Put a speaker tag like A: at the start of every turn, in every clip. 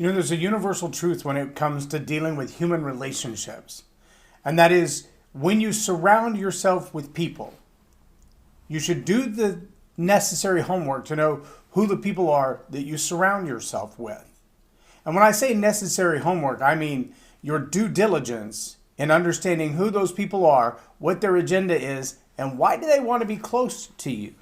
A: You know, there's a universal truth when it comes to dealing with human relationships. And that is, when you surround yourself with people, you should do the necessary homework to know who the people are that you surround yourself with. And when I say necessary homework, I mean your due diligence in understanding who those people are, what their agenda is, and why do they want to be close to you.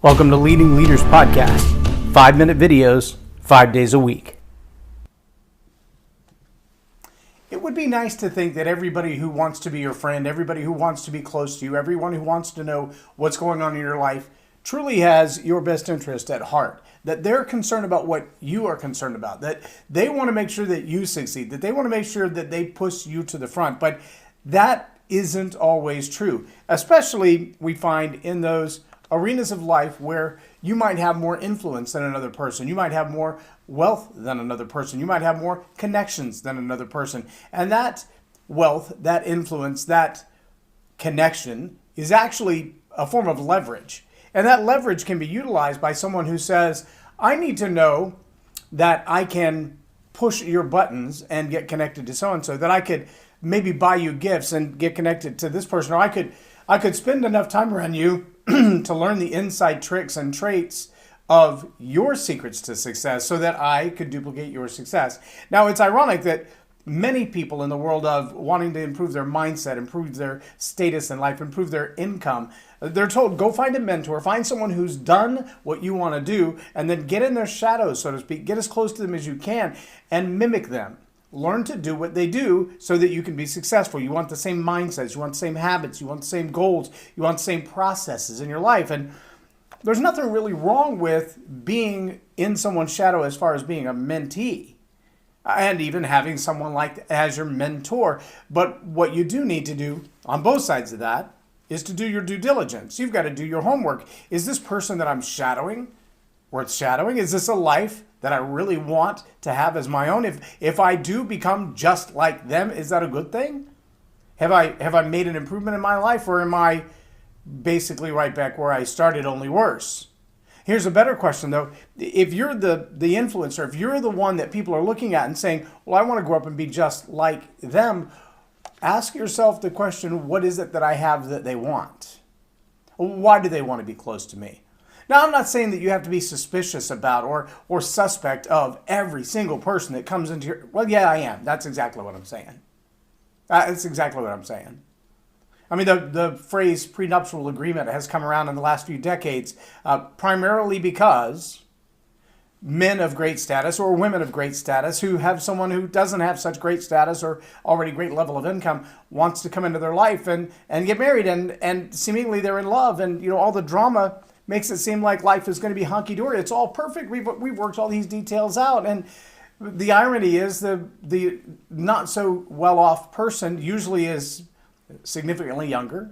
A: Welcome to Leading Leaders Podcast, 5-minute videos, 5 days a week. It would be nice to think that everybody who wants to be your friend, everybody who wants to be close to you, everyone who wants to know what's going on in your life truly has your best interest at heart, that they're concerned about what you are concerned about, that they want to make sure that you succeed, that they want to make sure that they push you to the front. But that isn't always true, especially we find in those arenas of life where you might have more influence than another person. You might have more wealth than another person. You might have more connections than another person. And that wealth, that influence, that connection is actually a form of leverage. And that leverage can be utilized by someone who says, I need to know that I can push your buttons and get connected to so-and-so, that I could maybe buy you gifts and get connected to this person, or I could spend enough time around you to learn the inside tricks and traits of your secrets to success so that I could duplicate your success. Now, it's ironic that many people in the world of wanting to improve their mindset, improve their status in life, improve their income, they're told, go find a mentor, find someone who's done what you want to do, and then get in their shadows, so to speak, get as close to them as you can and mimic them. Learn to do what they do so that you can be successful. You want the same mindsets, you want the same habits, you want the same goals, you want the same processes in your life. And there's nothing really wrong with being in someone's shadow as far as being a mentee and even having someone like as your mentor. But what you do need to do on both sides of that is to do your due diligence. You've got to do your homework. Is this person that I'm shadowing worth shadowing? Is this a life that I really want to have as my own? If I do become just like them, is that a good thing? Have I made an improvement in my life, or am I basically right back where I started, only worse? Here's a better question though. If you're the influencer, if you're the one that people are looking at and saying, well, I want to grow up and be just like them, ask yourself the question, what is it that I have that they want? Why do they want to be close to me? Now, I'm not saying that you have to be suspicious about or suspect of every single person that comes into your... Well, yeah, I am. That's exactly what I'm saying. That's exactly what I'm saying. I mean, the phrase prenuptial agreement has come around in the last few decades, primarily because men of great status or women of great status who have someone who doesn't have such great status or already great level of income wants to come into their life and get married, and seemingly they're in love, and you know, all the drama makes it seem like life is going to be hunky-dory. It's all perfect. We've worked all these details out. And the irony is the not so well-off person usually is significantly younger,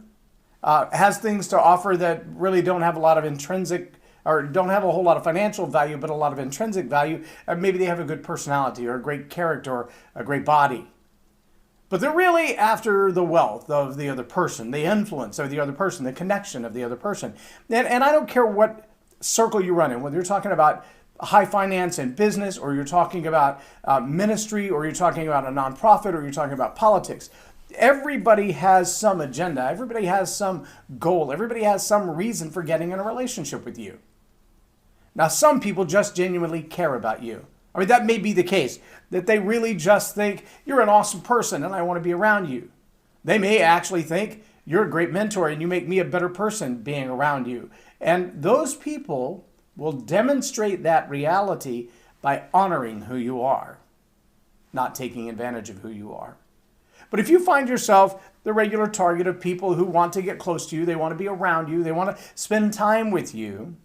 A: has things to offer that really don't have a lot of intrinsic, or don't have a whole lot of financial value, but a lot of intrinsic value. Maybe they have a good personality or a great character or a great body. But they're really after the wealth of the other person, the influence of the other person, the connection of the other person. And I don't care what circle you run in, whether you're talking about high finance and business, or you're talking about ministry, or you're talking about a nonprofit, or you're talking about politics. Everybody has some agenda. Everybody has some goal. Everybody has some reason for getting in a relationship with you. Now, some people just genuinely care about you. I mean, that may be the case, that they really just think you're an awesome person and I want to be around you. They may actually think you're a great mentor and you make me a better person being around you. And those people will demonstrate that reality by honoring who you are, not taking advantage of who you are. But if you find yourself the regular target of people who want to get close to you, they want to be around you, they want to spend time with you,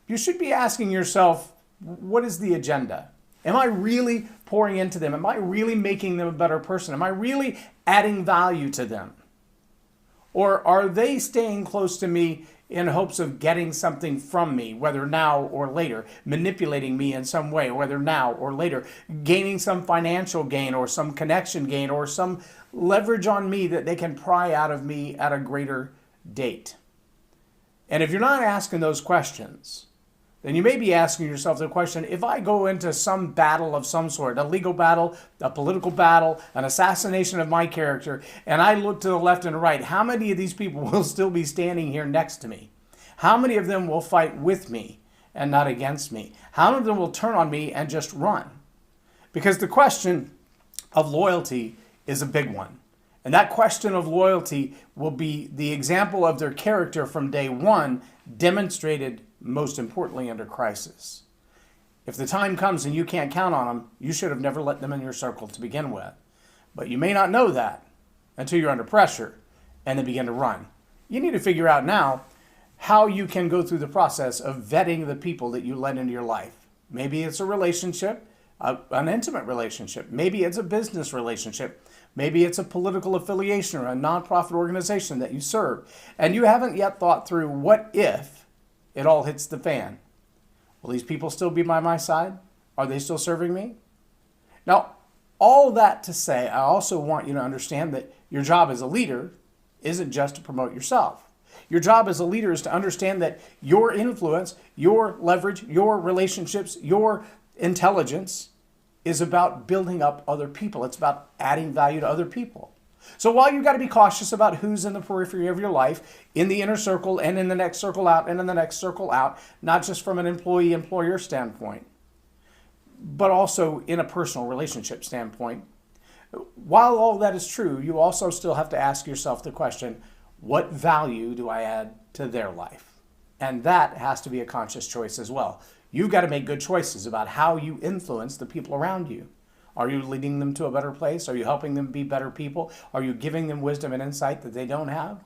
A: you should be asking yourself, what is the agenda? Am I really pouring into them? Am I really making them a better person? Am I really adding value to them? Or are they staying close to me in hopes of getting something from me, whether now or later, manipulating me in some way, whether now or later, gaining some financial gain or some connection gain or some leverage on me that they can pry out of me at a greater date? And if you're not asking those questions, then you may be asking yourself the question, if I go into some battle of some sort, a legal battle, a political battle, an assassination of my character, and I look to the left and right, how many of these people will still be standing here next to me? How many of them will fight with me and not against me? How many of them will turn on me and just run? Because the question of loyalty is a big one. And that question of loyalty will be the example of their character from day one, demonstrated most importantly under crisis. If the time comes and you can't count on them, you should have never let them in your circle to begin with. But you may not know that until you're under pressure and they begin to run. You need to figure out now how you can go through the process of vetting the people that you let into your life. Maybe it's a relationship, an intimate relationship. Maybe it's a business relationship. Maybe it's a political affiliation or a nonprofit organization that you serve. And you haven't yet thought through, what if it all hits the fan? Will these people still be by my side? Are they still serving me? Now, all that to say, I also want you to understand that your job as a leader isn't just to promote yourself. Your job as a leader is to understand that your influence, your leverage, your relationships, your intelligence is about building up other people. It's about adding value to other people. So while you've got to be cautious about who's in the periphery of your life, in the inner circle and in the next circle out and in the next circle out, not just from an employee-employer standpoint, but also in a personal relationship standpoint, while all that is true, you also still have to ask yourself the question, what value do I add to their life? And that has to be a conscious choice as well. You've got to make good choices about how you influence the people around you. Are you leading them to a better place? Are you helping them be better people? Are you giving them wisdom and insight that they don't have?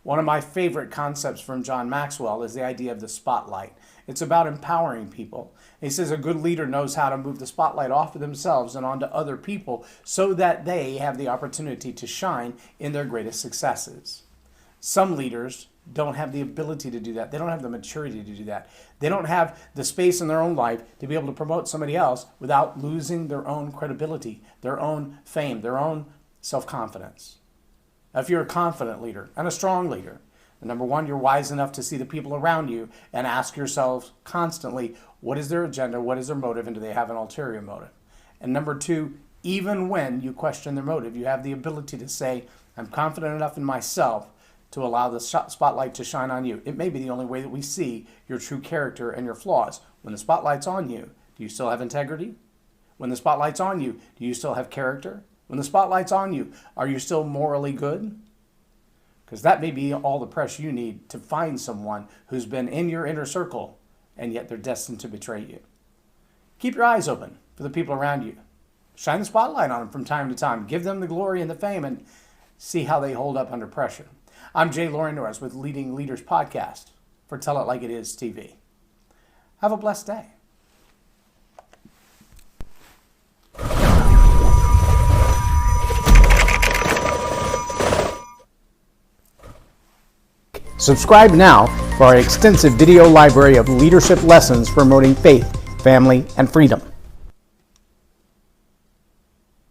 A: One of my favorite concepts from John Maxwell is the idea of the spotlight. It's about empowering people. He says a good leader knows how to move the spotlight off of themselves and onto other people so that they have the opportunity to shine in their greatest successes. Some leaders don't have the ability to do that. They don't have the maturity to do that. They don't have the space in their own life to be able to promote somebody else without losing their own credibility, their own fame, their own self-confidence. If you're a confident leader and a strong leader, number one, you're wise enough to see the people around you and ask yourself constantly, what is their agenda, what is their motive, and do they have an ulterior motive? And number two, even when you question their motive, you have the ability to say, I'm confident enough in myself to allow the spotlight to shine on you. It may be the only way that we see your true character and your flaws. When the spotlight's on you, do you still have integrity? When the spotlight's on you, do you still have character? When the spotlight's on you, are you still morally good? Because that may be all the press you need to find someone who's been in your inner circle and yet they're destined to betray you. Keep your eyes open for the people around you. Shine the spotlight on them from time to time. Give them the glory and the fame and see how they hold up under pressure. I'm J Loren Norris with Leading Leaders Podcast for Tell It Like It Is TV. Have a blessed day. Subscribe now for our extensive video library of leadership lessons promoting faith, family, and freedom.